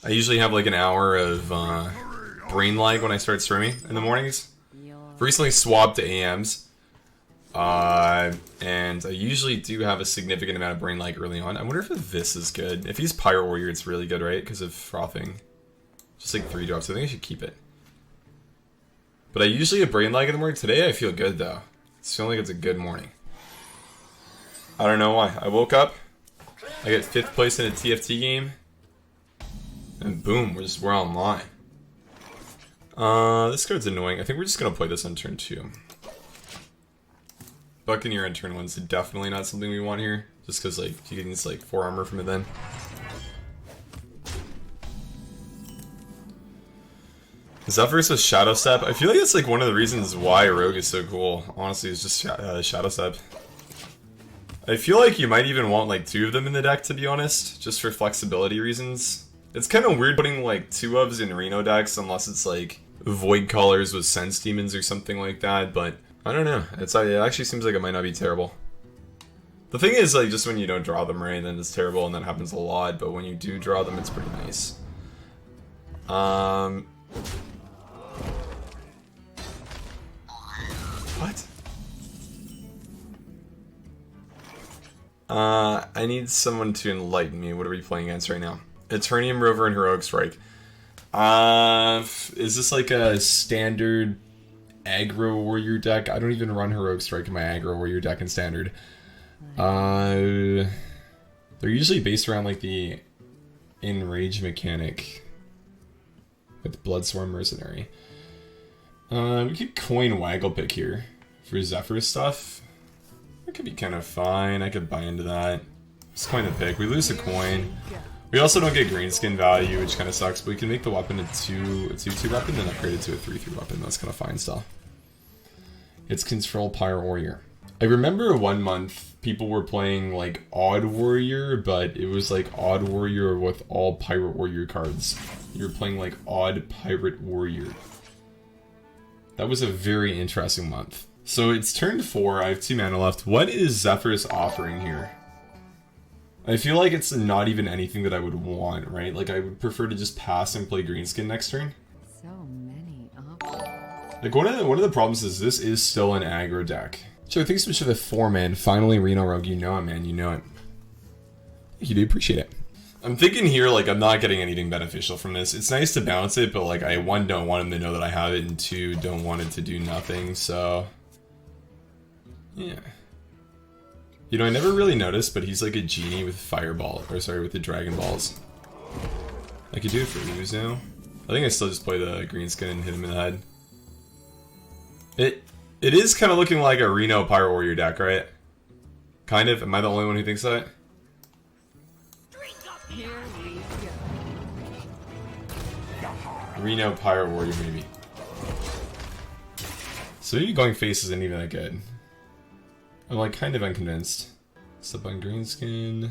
I usually have like an hour of brain lag when I start streaming in the mornings. I've recently swapped to AMs. And I usually do have a significant amount of brain lag early on. I wonder if this is good. If he's Pirate Warrior, it's really good, right? Because of frothing. Just like 3 drops. I think I should keep it. But I usually have brain lag in the morning. Today I feel good though. It's feeling like it's a good morning. I don't know why. I woke up. I get 5th place in a TFT game. And boom, we're online. This card's annoying. I think we're just gonna play this on turn 2. Buccaneer on turn 1's definitely not something we want here. Just because like you get this like 4 armor from it then. Zephyrus with Shadow Step. I feel like that's like one of the reasons why Rogue is so cool. Honestly, it's just Shadow Step. I feel like you might even want like 2 of them in the deck, to be honest, just for flexibility reasons. It's kind of weird putting like 2 ofs in Reno decks unless it's like Void Callers with Sense Demons or something like that, but I don't know. It actually seems like it might not be terrible. The thing is, like, just when you don't draw them right, then it's terrible, and that happens a lot, but when you do draw them, it's pretty nice. What? I need someone to enlighten me. What are we playing against right now? Eternium Rover and Heroic Strike. Is this like a standard Aggro Warrior deck? I don't even run Heroic Strike in my Aggro Warrior deck in Standard. They're usually based around like the Enrage mechanic with Bloodsworn Mercenary. We could coin Waggle Pick here for Zephyr stuff. That could be kind of fine. I could buy into that. Just coin the pick. We lose a coin. We also don't get greenskin value, which kind of sucks, but we can make the weapon a 2/2 weapon, then upgrade it to a 3/3 weapon. That's kind of fine still. It's Control Pirate Warrior. I remember 1 month people were playing like Odd Warrior, but it was like Odd Warrior with all Pirate Warrior cards. You were playing like Odd Pirate Warrior. That was a very interesting month. So it's turn 4, I have 2 mana left. What is Zephyrus offering here? I feel like it's not even anything that I would want, right? Like I would prefer to just pass and play Greenskin next turn. So many options. Like one of the problems is this is still an aggro deck. So thanks so much for the 4-man. Finally, Reno Rogue, you know it, man. You know it. You do appreciate it. I'm thinking here, like, I'm not getting anything beneficial from this. It's nice to bounce it, but, like, I, 1, don't want him to know that I have it, and 2, don't want it to do nothing, so... yeah. You know, I never really noticed, but he's like a genie with fireball, or sorry, with the Dragon Balls. I could do it for Ooze now. I think I still just play the Greenskin and hit him in the head. It is kind of looking like a Reno Pirate Warrior deck, right? Kind of. Am I the only one who thinks that? Here we go. Reno Pirate Warrior, maybe. So maybe going face isn't even that good. I'm like kind of unconvinced. Step on Greenskin.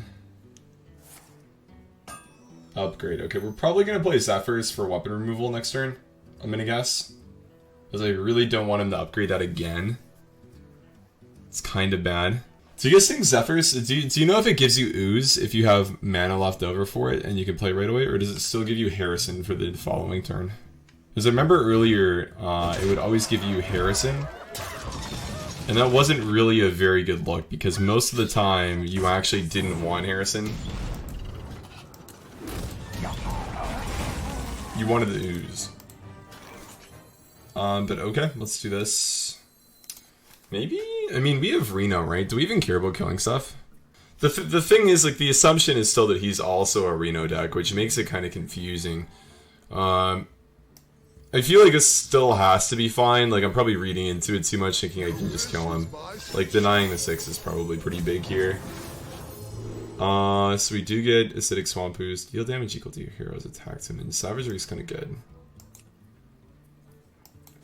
Upgrade. Okay, we're probably gonna play Zephyrs for weapon removal next turn. I'm gonna guess. Because I really don't want him to upgrade that again. It's kind of bad. Do you guys think Zephyrs, do you know if it gives you Ooze if you have mana left over for it and you can play right away? Or does it still give you Harrison for the following turn? Because I remember earlier, it would always give you Harrison. And that wasn't really a very good look because most of the time you actually didn't want Harrison. You wanted the Ooze. But okay, let's do this. Maybe? I mean, we have Reno, right? Do we even care about killing stuff? The thing is, like, the assumption is still that he's also a Reno deck, which makes it kind of confusing. I feel like this still has to be fine. Like, I'm probably reading into it too much, thinking I can just kill him. Like, denying the 6 is probably pretty big here. So we do get Acidic Swamp Boost. Deal damage equal to your hero's attack him, and Savagery is kind of good.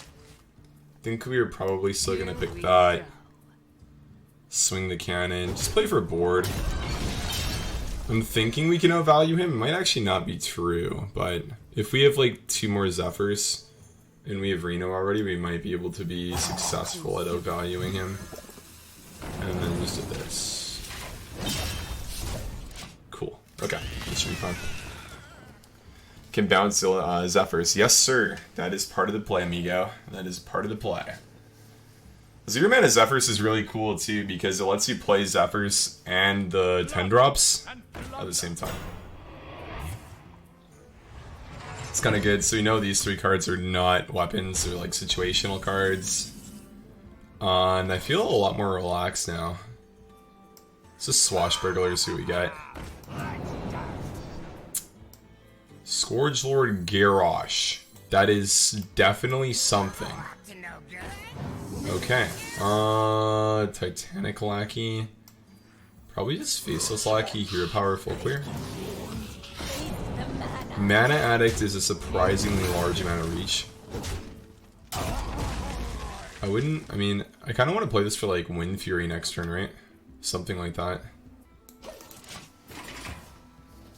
I think we are probably still gonna pick that. Swing the cannon. Just play for a board. I'm thinking we can outvalue him. It might actually not be true, but if we have like 2 more Zephyrs and we have Reno already, we might be able to be successful at outvaluing him. And then just do this. Cool. Okay, this should be fun. Can bounce Zephyrs. Yes, sir. That is part of the play, amigo. That is part of the play. Zero Mana Zephyrs is really cool, too, because it lets you play Zephyrs and the 10 drops at the same time. It's kind of good. So we know these 3 cards are not weapons. They're like situational cards. And I feel a lot more relaxed now. It's just Swashbuckler, see what we got. Scourge Lord Garrosh. That is definitely something. Okay. Titanic Lackey. Probably just Faceless Lackey, Hero Power, Full Clear. Mana Addict is a surprisingly large amount of reach. I mean, I kind of want to play this for like Wind Fury next turn, right? Something like that.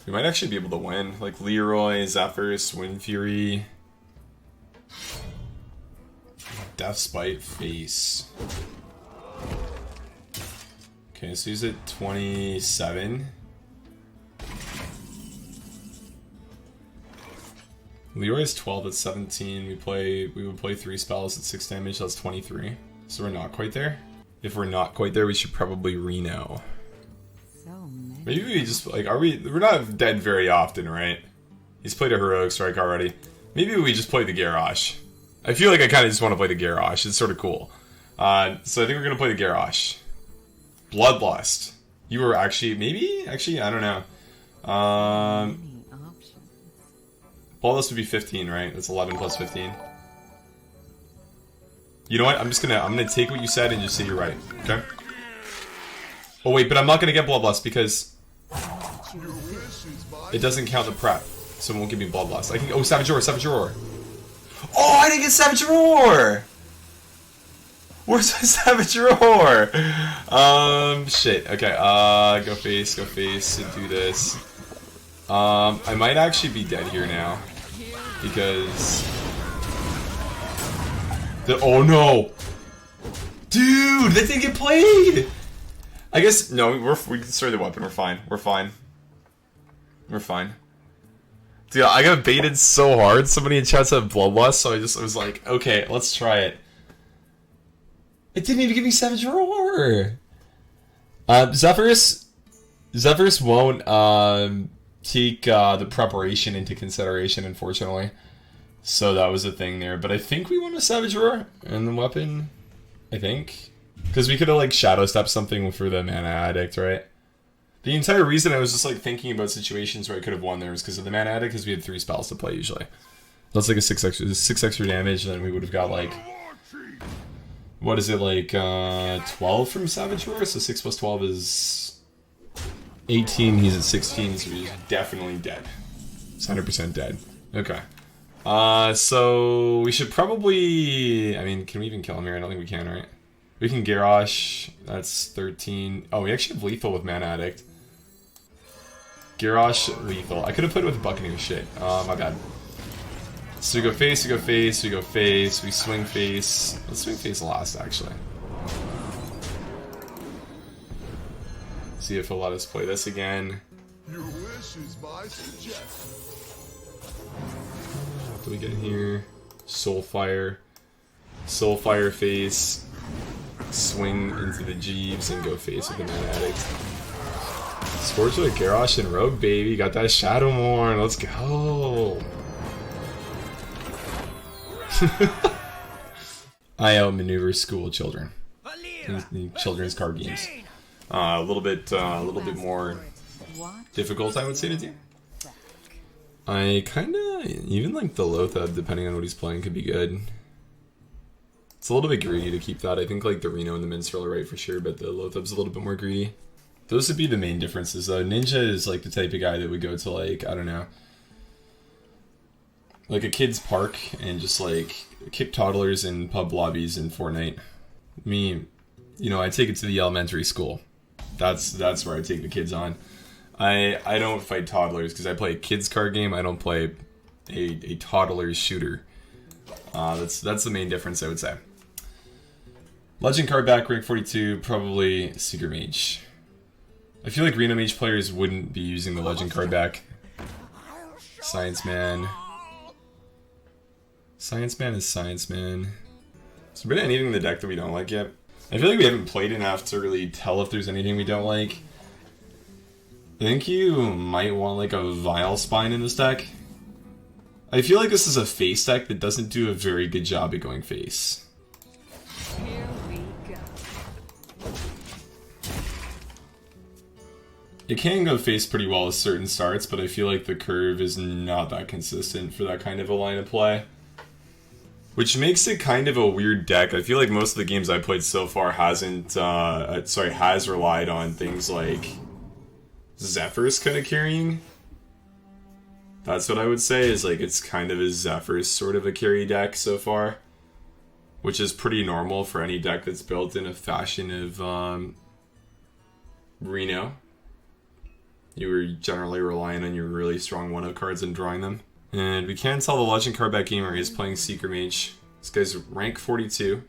We might actually be able to win. Like Leroy, Zephyrs, Wind Fury. Deathspite, Face. Okay, so he's at 27. Leroy's 12 at 17. We would play 3 spells at 6 damage, that's 23. So we're not quite there. If we're not quite there, we should probably Reno. Maybe we just, like, we're not dead very often, right? He's played a Heroic Strike already. Maybe we just play the Garrosh. I feel like I kind of just want to play the Garrosh. It's sort of cool. So I think we're going to play the Garrosh. Bloodlust. You were actually, maybe? Actually, I don't know. Bloodlust would be 15, right? That's 11 plus 15. You know what? I'm gonna take what you said and just say you're right. Okay? Oh wait, but I'm not gonna get Bloodlust because it doesn't count the prep, so it won't give me Bloodlust. I can. Oh, Savage Roar, Savage Roar. Oh, I didn't get Savage Roar. Where's my Savage Roar? Shit. Okay. Go face, and do this. I might actually be dead here now because. Oh no, dude, that didn't get played. I guess no. We can destroy the weapon. We're fine. We're fine. We're fine. Dude, I got baited so hard. Somebody in chat said Bloodlust, so I was like, okay, let's try it. It didn't even give me Savage Roar. Zephyrs won't take the preparation into consideration, unfortunately. So that was a thing there. But I think we want a Savage Roar and the weapon. I think. Because we could have, like, Shadow Step something for the Mana Addict, right? The entire reason I was just, like, thinking about situations where I could have won there was because of the Mana Addict, because we had 3 spells to play, usually. That's like a 6 extra damage, and then we would have got, like... What is it, like, 12 from Savage Roar? So 6 plus 12 is... 18, he's at 16, so he's definitely dead. He's 100% dead. Okay. So we should probably... I mean, can we even kill him here? I don't think we can, right? We can Garrosh. That's 13. Oh, we actually have lethal with Mana Addict. Garrosh, lethal. I could have put it with Buccaneer shit. My bad. So we go face, we go face, we go face, we swing face. Let's swing face last, actually. See if he'll let us play this again. Your wish is my suggestion. What do we get here? Soulfire. Soulfire face. Swing into the Jeeves and go face with the Mana Addict. Scorch with Garrosh and Rogue, baby. Got that Shadowmourne. Let's go. I outmaneuver school children in children's card games. A little bit more difficult, I would say, to do. I kinda even like the Lothab, depending on what he's playing, could be good. It's a little bit greedy to keep that. I think like the Reno and the Minstrel are right for sure, but the Lothab's a little bit more greedy. Those would be the main differences. Ninja is like the type of guy that would go to, like, I don't know, like a kid's park and just like kick toddlers in pub lobbies in Fortnite. Me, you know, I take it to the elementary school. That's where I take the kids on. I don't fight toddlers because I play a kids card game. I don't play a toddler shooter. That's the main difference, I would say. Legend card back, rank 42, probably Secret Mage. I feel like Reno Mage players wouldn't be using the Legend card back Science Man. Science Man is Science Man. Has there been anything in the deck that we don't like yet? I feel like we haven't played enough to really tell if there's anything we don't like. I think you might want like a Vile Spine in this deck. I feel like this is a face deck that doesn't do a very good job at going face. Here we go. It can go face pretty well with certain starts, but I feel like the curve is not that consistent for that kind of a line of play. Which makes it kind of a weird deck. I feel like most of the games I played so far has relied on things like Zephyr's kind of carrying. That's what I would say, is like it's kind of a Zephyr's sort of a carry deck so far. Which is pretty normal for any deck that's built in a fashion of Reno. You were generally relying on your really strong 1-0 cards and drawing them. And we can tell the Legend card back gamer is playing Seeker Mage. This guy's rank 42.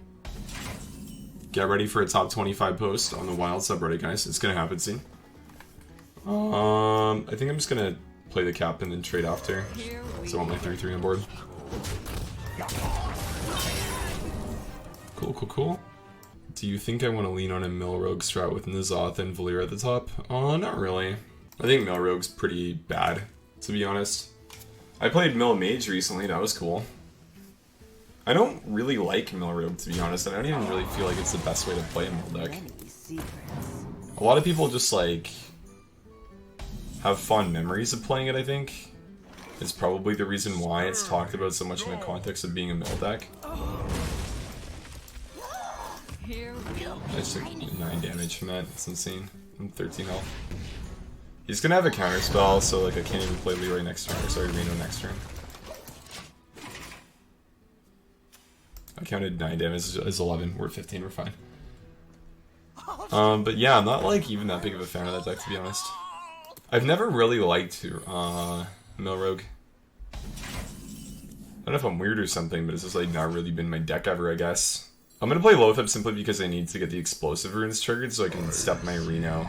Get ready for a top 25 post on the Wild subreddit, guys. It's gonna happen soon. I think I'm just gonna play the cap and then trade off there. So I want my 3/3 on board. Cool, cool, cool. Do you think I want to lean on a Mill Rogue strat with N'Zoth and Valir at the top? Not really. I think Mill Rogue's pretty bad, to be honest. I played Mill Mage recently, that was cool. I don't really like Mill Rogue, to be honest. I don't even really feel like it's the best way to play a Mill deck. Many secrets. A lot of people just, like, have fond memories of playing it, I think. It's probably the reason why it's talked about so much in the context of being a Mill deck. Here we go. I just took 9 damage from that, it's insane. I'm 13 health. He's gonna have a counter spell, so like I can't even play Leroy next turn, or sorry, Reno next turn. I counted 9 damage as 11, we're 15, we're fine. But yeah, I'm not like even that big of a fan of that deck, to be honest. I've never really liked Mill Rogue. I don't know if I'm weird or something, but it's just like not really been my deck ever, I guess. I'm gonna play Lothab simply because I need to get the explosive runes triggered so I can step my Reno.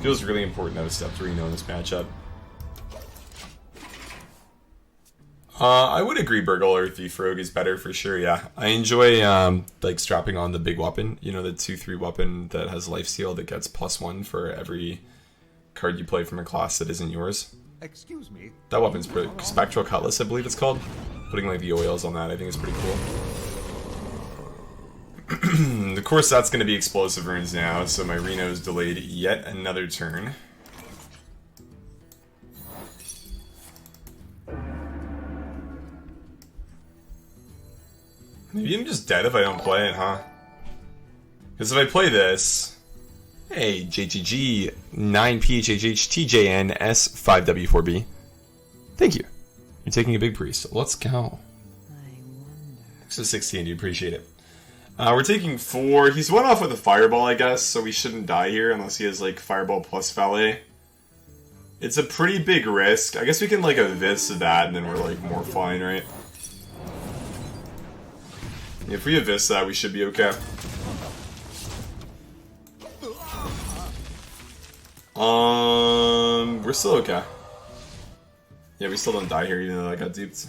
Feels really important that I stepped Reno in this matchup. I would agree Burgle or Thief Rogue is better for sure, yeah. I enjoy like strapping on the big weapon, you know, the 2/3 weapon that has lifesteal that gets +1 for every card you play from a class that isn't yours. Excuse me. That weapon's pretty Spectral Cutlass, I believe it's called. Putting like the oils on that I think is pretty cool. Of course that's going to be explosive runes now, so my Reno's delayed yet another turn. Maybe I'm just dead if I don't play it, huh? Because if I play this... Hey, JGG, 9PHHHTJNS5W4B. Thank you. You're taking a big priest. Let's go. I wonder. So 16, you appreciate it. We're taking 4. He's one off with a fireball, I guess, so we shouldn't die here unless he has, like, fireball plus valet. It's a pretty big risk. I guess we can, like, Abyss that, and then we're, like, more fine, right? If we Abyss that, we should be okay. We're still okay. Yeah, we still don't die here, even though I got duped.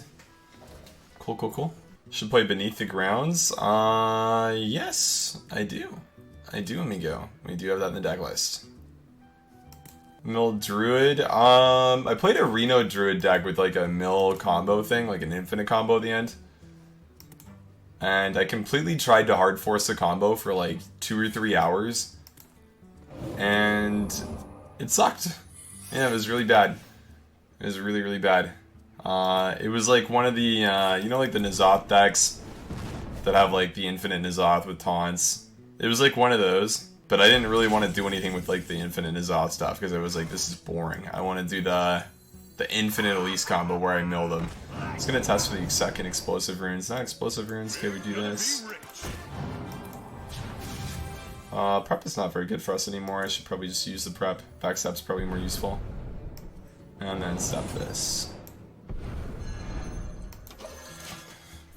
Cool, cool, cool. Should play Beneath the Grounds. Yes, I do. I do, amigo. We do have that in the deck list. Mill Druid. I played a Reno Druid deck with like a Mill combo thing, like an infinite combo at the end. And I completely tried to hard force the combo for like 2 or 3 hours. And it sucked. Yeah, it was really bad. It was really, really bad. It was like one of the, you know, like the N'Zoth decks that have like the infinite N'Zoth with taunts. It was like one of those, but I didn't really want to do anything with like the infinite N'Zoth stuff because I was like, this is boring. I want to do the infinite Elise combo where I mill them. I was gonna test for the second explosive runes. Not explosive runes. Okay, we do this. Prep is not very good for us anymore. I should probably just use the prep. Backstep's probably more useful. And then step this.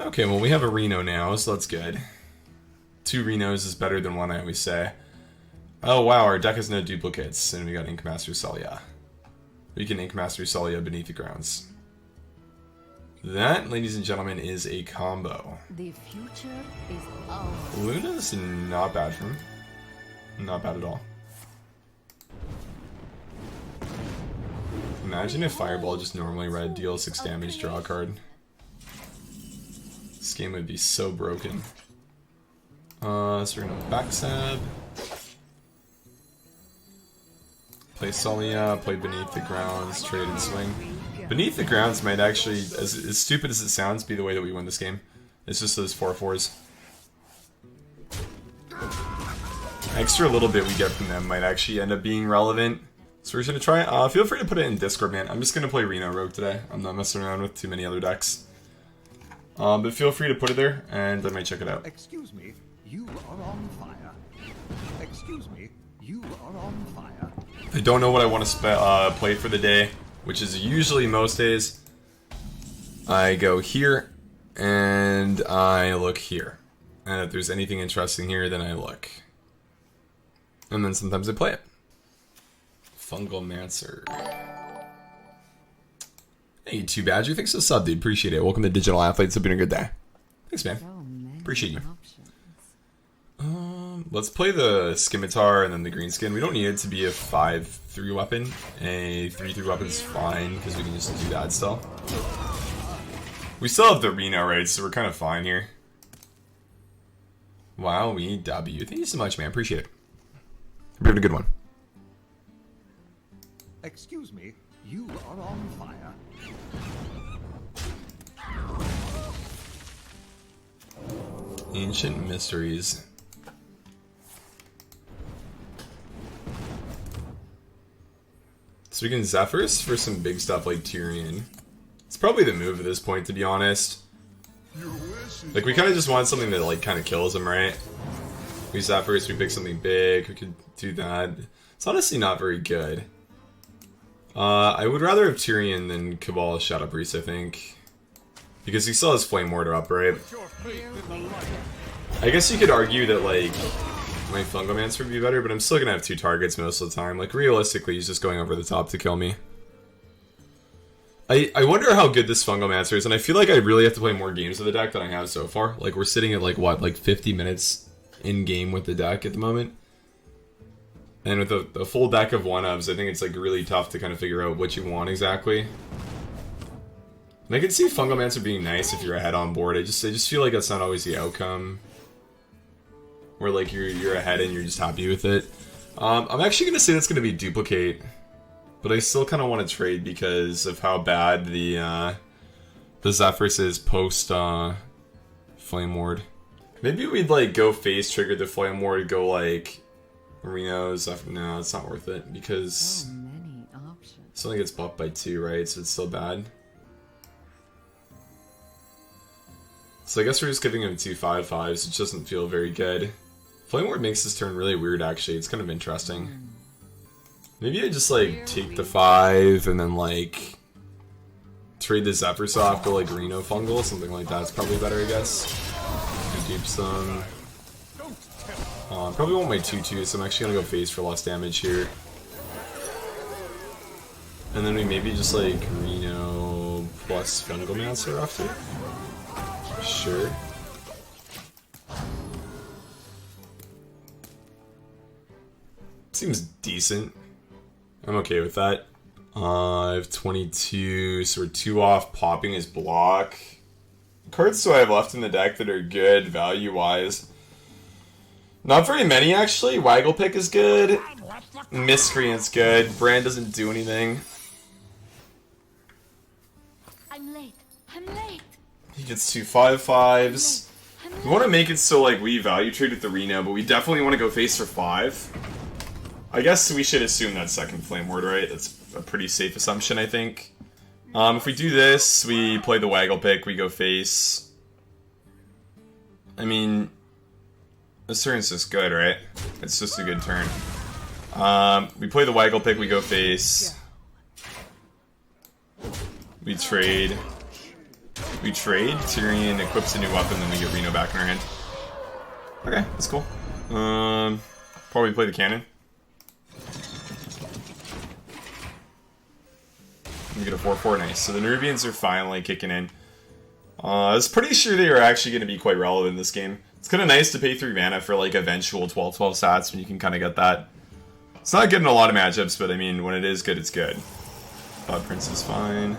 Okay, well we have a Reno now, so that's good. 2 Renos is better than 1, I always say. Oh wow, our deck has no duplicates, and we got Ink Master Celia. We can Ink Master Celia Beneath the Grounds. That, ladies and gentlemen, is a combo. The future is ours. Luna's not bad for him. Not bad at all. Imagine if Fireball just normally red deals 6 damage, draw a card. This game would be so broken. So we're gonna backstab. Play Solia, play Beneath the Grounds, trade and swing. Beneath the Grounds might actually, as stupid as it sounds, be the way that we win this game. It's just those 4/4s. Extra little bit we get from them might actually end up being relevant. So we're just gonna try it. Feel free to put it in Discord, man. I'm just gonna play Reno Rogue today. I'm not messing around with too many other decks. But feel free to put it there, and I might check it out. Excuse me, you are on fire. Excuse me, you are on fire. I don't know what I want to play for the day, which is usually most days. I go here, and I look here. And if there's anything interesting here, then I look. And then sometimes I play it. Fungal Mancer. Hey, 2 Badger. Thanks for the sub, dude. Appreciate it. Welcome to Digital Athletes. It's been a good day. Thanks, man. So many Appreciate you. options. Let's play the Scimitar and then the green skin. We don't need it to be a 5/3 weapon. A 3/3 weapon is fine because we can just do that still. We still have the Reno, right? So we're kind of fine here. Wow, we W. Thank you so much, man. Appreciate it. Hope you had a good one. Excuse me, you are on fire. Ancient Mysteries. So we can Zephyrs for some big stuff like Tyrion. It's probably the move at this point, to be honest. Like, we kind of just want something that, like, kind of kills him, right? We Zephyrs, we pick something big, we could do that. It's honestly not very good. I would rather have Tyrion than Cabal Shadow Priest, I think. Because he still has Flame Mortar up, right? I guess you could argue that, like, my Fungomancer would be better, but I'm still gonna have 2 targets most of the time. Like, realistically, he's just going over the top to kill me. I wonder how good this Fungomancer is, and I feel like I really have to play more games of the deck than I have so far. Like, we're sitting at, like, what, like 50 minutes in-game with the deck at the moment? And with a full deck of 1-ofs, I think it's, like, really tough to kind of figure out what you want exactly. And I can see Fungomancer being nice if you're ahead on board. I just feel like that's not always the outcome. Where, like, you're ahead and you're just happy with it. I'm actually going to say that's going to be Duplicate. But I still kind of want to trade because of how bad the Zephyrs is post Flame Ward. Maybe we'd, like, go face trigger the Flame Ward, go, like, Reno, Zephyr. No, it's not worth it because So many options. it only gets buffed by 2, right? So it's still bad. So I guess we're just giving him 2 5/5s, which doesn't feel very good. Flame Ward makes this turn really weird, actually. It's kind of interesting. Maybe I just, like, take the 5 and then, like, trade the Zephyrs off, go, like, Reno Fungal, something like that's probably better, I guess. Dupe some. Probably want my 2/2, so I'm actually gonna go face for less damage here. And then we maybe just, like, Reno plus Fungomancer after. Sure. Seems decent. I'm okay with that. I have 22, so we're 2 off popping his block. Cards do I have left in the deck that are good value-wise? Not very many, actually. Waggle Pick is good. Miscreant's good. Brand doesn't do anything. I'm late. I'm late. He gets 2 5/5s. We want to make it so, like, we value trade with the Reno, but we definitely want to go face for 5. I guess we should assume that second Flame Ward, right? That's a pretty safe assumption, I think. If we do this, we play the Waggle Pick, we go face. I mean, this turn's just good, right? It's just a good turn. We play the Waggle Pick, we go face. We trade. Tyrion equips a new weapon, then we get Reno back in our hand. Okay, that's cool. Probably play the cannon. We get a 4/4, nice. So the Nerubians are finally kicking in. I was pretty sure they were actually going to be quite relevant in this game. It's kind of nice to pay 3 mana for like eventual 12/12 stats when you can kind of get that. It's not good in a lot of matchups, but I mean, when it is good, it's good. Cloud Prince is fine.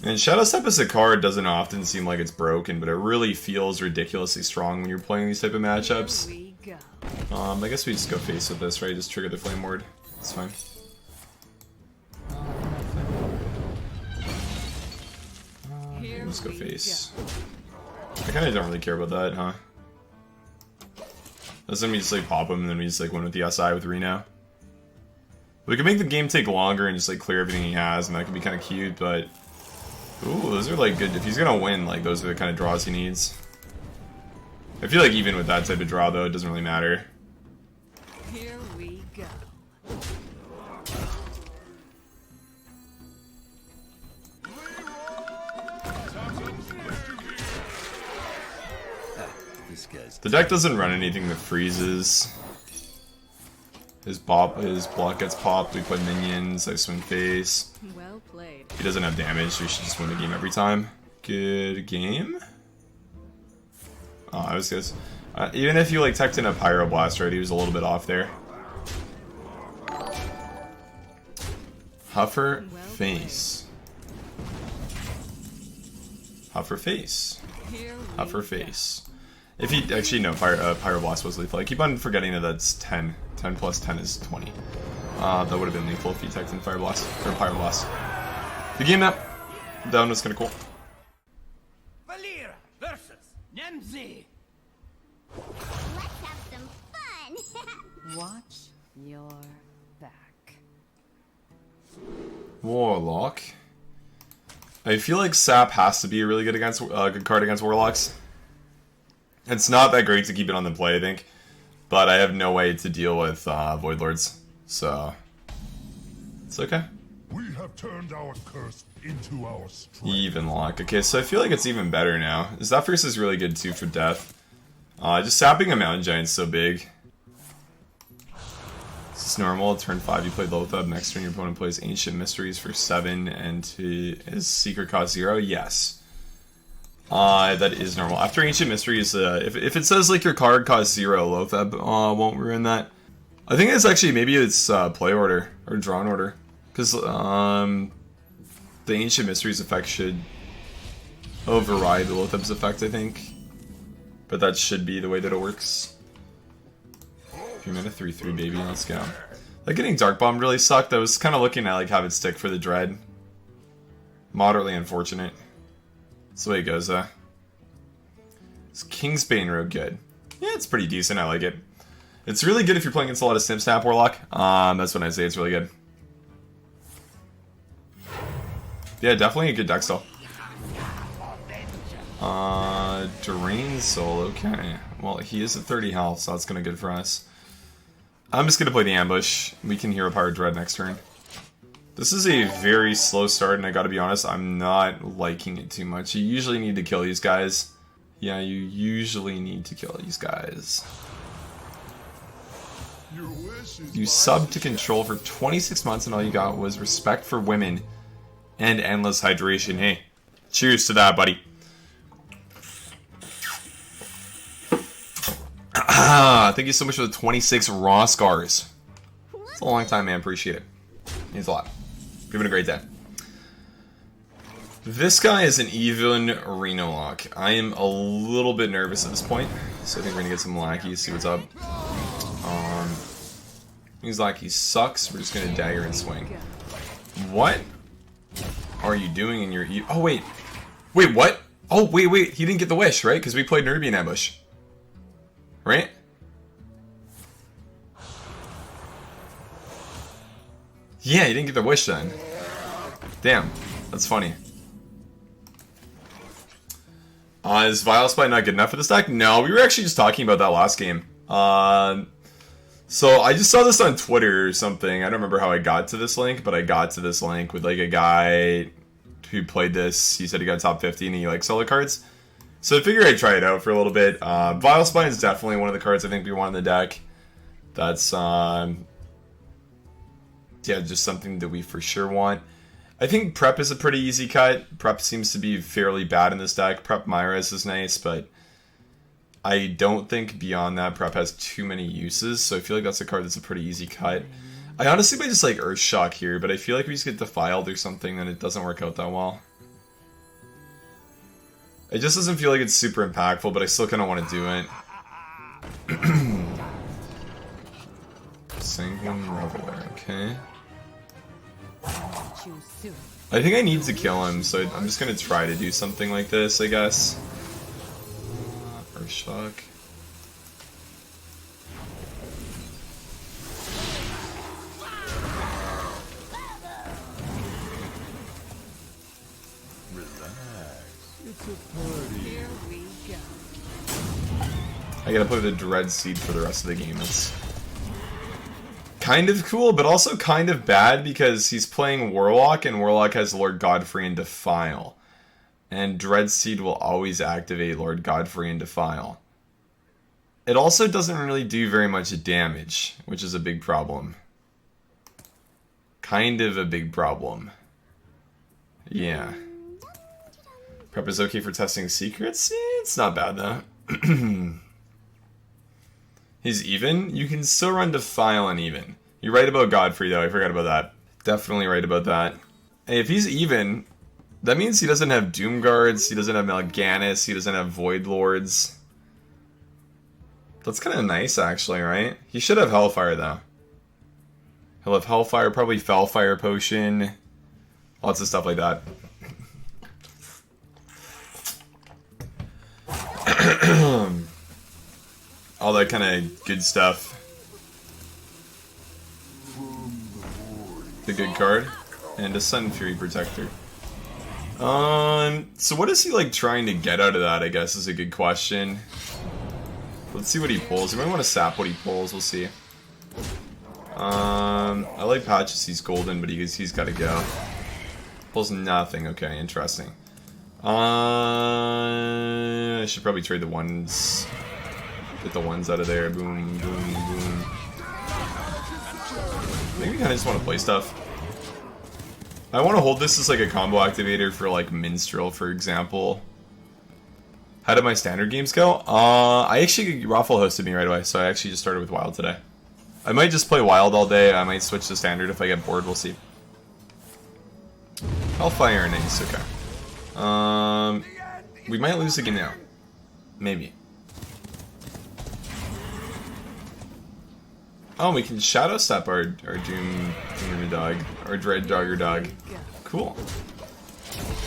And Shadow Step as a card doesn't often seem like it's broken, but it really feels ridiculously strong when you're playing these type of matchups. I guess we just go face with this, right? Just trigger the Flame Ward. It's fine. Let's go face. I kind of don't really care about that, huh? Doesn't we just like pop him and then we just like win with the SI with Reno? We can make the game take longer and just like clear everything he has, and that could be kind of cute, but... Ooh, those are like good. If he's gonna win, like those are the kind of draws he needs. I feel like even with that type of draw though, it doesn't really matter. Here we go. The deck doesn't run anything that freezes. His block gets popped, we put minions, I swing face. Well played. He doesn't have damage, so we should just win the game every time. Good game. Oh, I was just... even if you like teched in a Pyroblast, right, he was a little bit off there. Huffer face. Huffer face. Huffer face. If he actually no, Pyroblast was lethal. I keep on forgetting that that's 10. 10 plus 10 is 20. That would have been lethal if he teched in Fireblast or Pyroblast. The game map down was kind of cool. Valir versus Nemzi. Let's have some fun. Watch your back. Warlock. I feel like Sap has to be a really good good card against Warlocks. It's not that great to keep it on the play, I think, but I have no way to deal with Void Lords, so it's okay. We have turned our curse into our strength. Even lock. Okay, so I feel like it's even better now. Zephyrs is really good too for death. Just sapping a Mountain Giant's so big. This is normal. Turn 5 you play Lothab. Next turn your opponent plays Ancient Mysteries for 7 and his secret cost 0. Yes. That is normal. After Ancient Mysteries, if it says like your card costs 0, Lothab won't ruin that. I think it's actually, maybe it's play order or drawn order. Because the Ancient Mysteries effect should override the Lothab's effect, I think. But that should be the way that it works. 3 mana 3/3 baby, let's go. Like getting Dark Bomb really sucked. I was kind of looking at like have it stick for the Dread. Moderately unfortunate. That's the way it goes though. Is Kingsbane real good? Yeah, it's pretty decent, I like it. It's really good if you're playing against a lot of Sim Snap Warlock. That's when I say it's really good. Yeah, definitely a good deck still. Drain Soul, okay. Well, he is at 30 health, so that's gonna be good for us. I'm just gonna play the ambush. We can Hero Power Dread next turn. This is a very slow start, and I gotta be honest, I'm not liking it too much. You usually need to kill these guys. Yeah, you usually need to kill these guys. You subbed to Control for 26 months, and all you got was respect for women and endless hydration. Hey, cheers to that, buddy. Thank you so much for the 26 raw scars. It's a long time, man. Appreciate it. Means a lot. Having a great day. This guy is an even Reno lock. I am a little bit nervous at this point, so I think we're gonna get some lackeys, see what's up. Means lackey sucks. We're just gonna dagger and swing. What are you doing in your oh wait, what? Oh wait, he didn't get the wish, right? Because we played Nerbian Ambush, right? Yeah, he didn't get the wish then. Damn, that's funny. Is Vile Spy not good enough for this deck? No, we were actually just talking about that last game. So I just saw this on Twitter or something. I don't remember how I got to this link, but I got to this link with like a guy who played this. He said he got top 50 and he likes solo cards. So I figured I'd try it out for a little bit. Vile Spy is definitely one of the cards I think we want in the deck. That's yeah, just something that we for sure want. I think Prep is a pretty easy cut. Prep seems to be fairly bad in this deck. Prep Myra's is nice, but I don't think beyond that Prep has too many uses, so I feel like that's a card that's a pretty easy cut. I honestly might just like Earthshock here, but I feel like we just get Defiled or something, then it doesn't work out that well. It just doesn't feel like it's super impactful, but I still kind of want to do it. Sanguine Reveler, okay. I think I need to kill him, so I'm just gonna try to do something like this, I guess. Earthshock. Here we go. I gotta play the Dread Seed for the rest of the game. It's kind of cool, but also kind of bad because he's playing Warlock, and Warlock has Lord Godfrey and Defile. And Dread Seed will always activate Lord Godfrey and Defile. It also doesn't really do very much damage, which is a big problem. Kind of a big problem. Yeah. Prep is okay for testing secrets? It's not bad though. He's even? You can still run Defile and even. You're right about Godfrey though, I forgot about that. Definitely right about that. Hey, if he's even, that means he doesn't have Doom Guards, he doesn't have Mal'Ganis, he doesn't have Void Lords. That's kind of nice actually, right? He should have Hellfire though. He'll have Hellfire, probably Fellfire Potion. Lots of stuff like that. All that kind of good stuff. The good card. And a Sun Fury Protector. So what is he like trying to get out of that, I guess, is a good question. Let's see what he pulls. You might want to sap what he pulls, we'll see. I like Patches, he's golden, but he's gotta go. Pulls nothing, okay, interesting. I should probably trade the ones. Get the ones out of there. Boom, boom, boom. Maybe we kind of just want to play stuff. I want to hold this as like a combo activator for like Minstrel, for example. How did my standard games go? I actually, Raffle hosted me right away, so I actually just started with Wild today. I might just play Wild all day. I might switch to standard if I get bored. We'll see. Hellfire and Ace, okay. We might lose again now. Maybe. Oh, we can Shadow Step our Doom Dog. Our Dread Dogger Dog. Cool.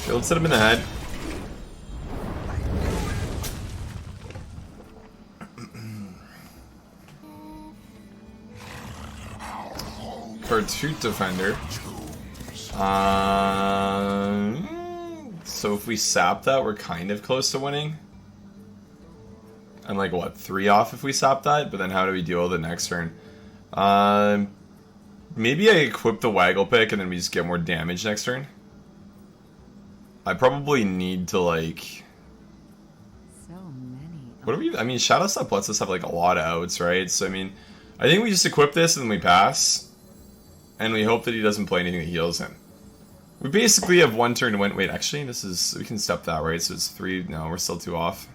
Okay, let's hit him in the head. Cartoot Defender. So if we sap that, we're kind of close to winning. I'm like, what, 3 off if we sap that? But then how do we deal with it next turn? Maybe I equip the Waggle Pick and then we just get more damage next turn. I probably need to, like... So many. What do we... I mean, Shadow Step lets us have, like, a lot of outs, right? So, I mean, I think we just equip this and then we pass. And we hope that he doesn't play anything that heals him. We basically have 1 turn to win. Wait, actually, this is... We can step that, right? So it's 3... No, we're still 2 off.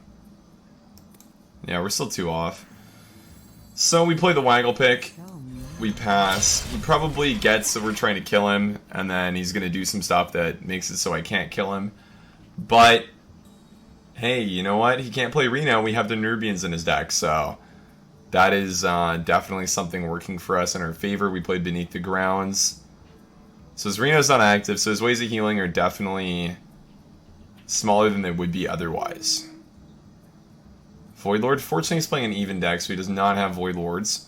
Yeah, we're still 2 off. So we play the Waggle Pick. We pass. He probably gets that we're trying to kill him. And then he's going to do some stuff that makes it so I can't kill him. But... Hey, you know what? He can't play Reno. We have the Nubians in his deck, so... That is definitely something working for us in our favor. We played Beneath the Grounds. So his Reno's not active, so his ways of healing are definitely smaller than they would be otherwise. Void Lord, fortunately he's playing an even deck, so he does not have Void Lords.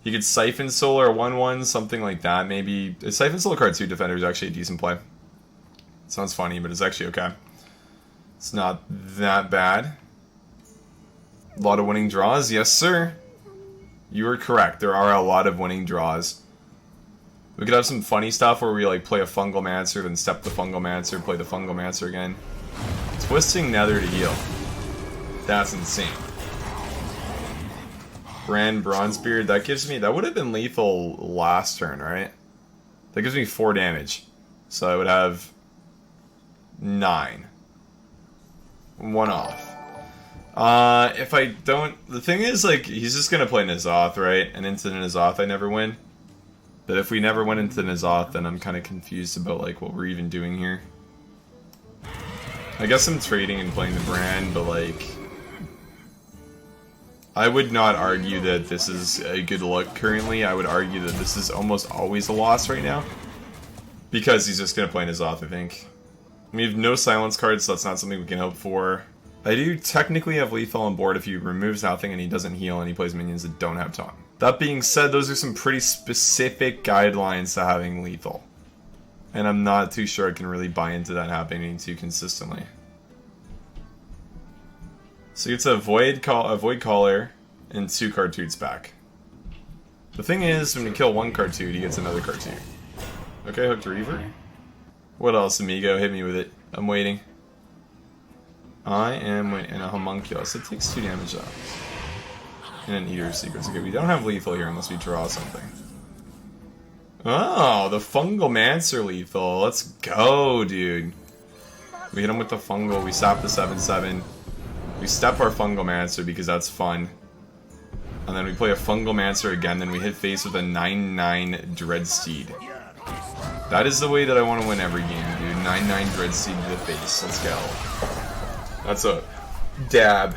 He could Siphon Soul or 1-1, something like that, maybe. A Siphon Soul card 2 Defender is actually a decent play. Sounds funny, but it's actually okay. It's not that bad. A lot of winning draws, yes sir. You are correct, there are a lot of winning draws. We could have some funny stuff where we like play a Fungal Mancer, then step the Fungal Mancer, play the Fungal Mancer again. Twisting Nether to heal. That's insane. Brand Bronzebeard, that gives me... That would have been lethal last turn, right? That gives me 4 damage. So I would have 9. 1 off. If I don't... The thing is, like, he's just gonna play N'Zoth, right? And into N'Zoth I never win. But if we never went into N'Zoth, then I'm kind of confused about, like, what we're even doing here. I guess I'm trading and playing the brand, but, like... I would not argue that this is a good look currently. I would argue that this is almost always a loss right now. Because he's just gonna play N'Zoth, I think. We have no silence cards, so that's not something we can hope for. I do technically have lethal on board if he removes nothing and he doesn't heal and he plays minions that don't have taunt. That being said, those are some pretty specific guidelines to having lethal. And I'm not too sure I can really buy into that happening too consistently. So he gets a Void Caller and 2 Cartoots back. The thing is, when you kill 1 Cartoot, he gets another Cartoot. Okay, Hooked Reaver. What else, amigo? Hit me with it. I'm waiting. I am waiting. And a Homunculus. It takes 2 damage though. And an Eater's Secrets. Okay, we don't have lethal here unless we draw something. Oh, the Fungal Mancer lethal. Let's go, dude. We hit him with the Fungal. We stop the 7/7. We step our Fungal Mancer because that's fun. And then we play a Fungal Mancer again. Then we hit face with a 9/9 Dreadsteed. That is the way that I want to win every game, dude. 9/9 Dreadsteed to the face. Let's go. That's a dab.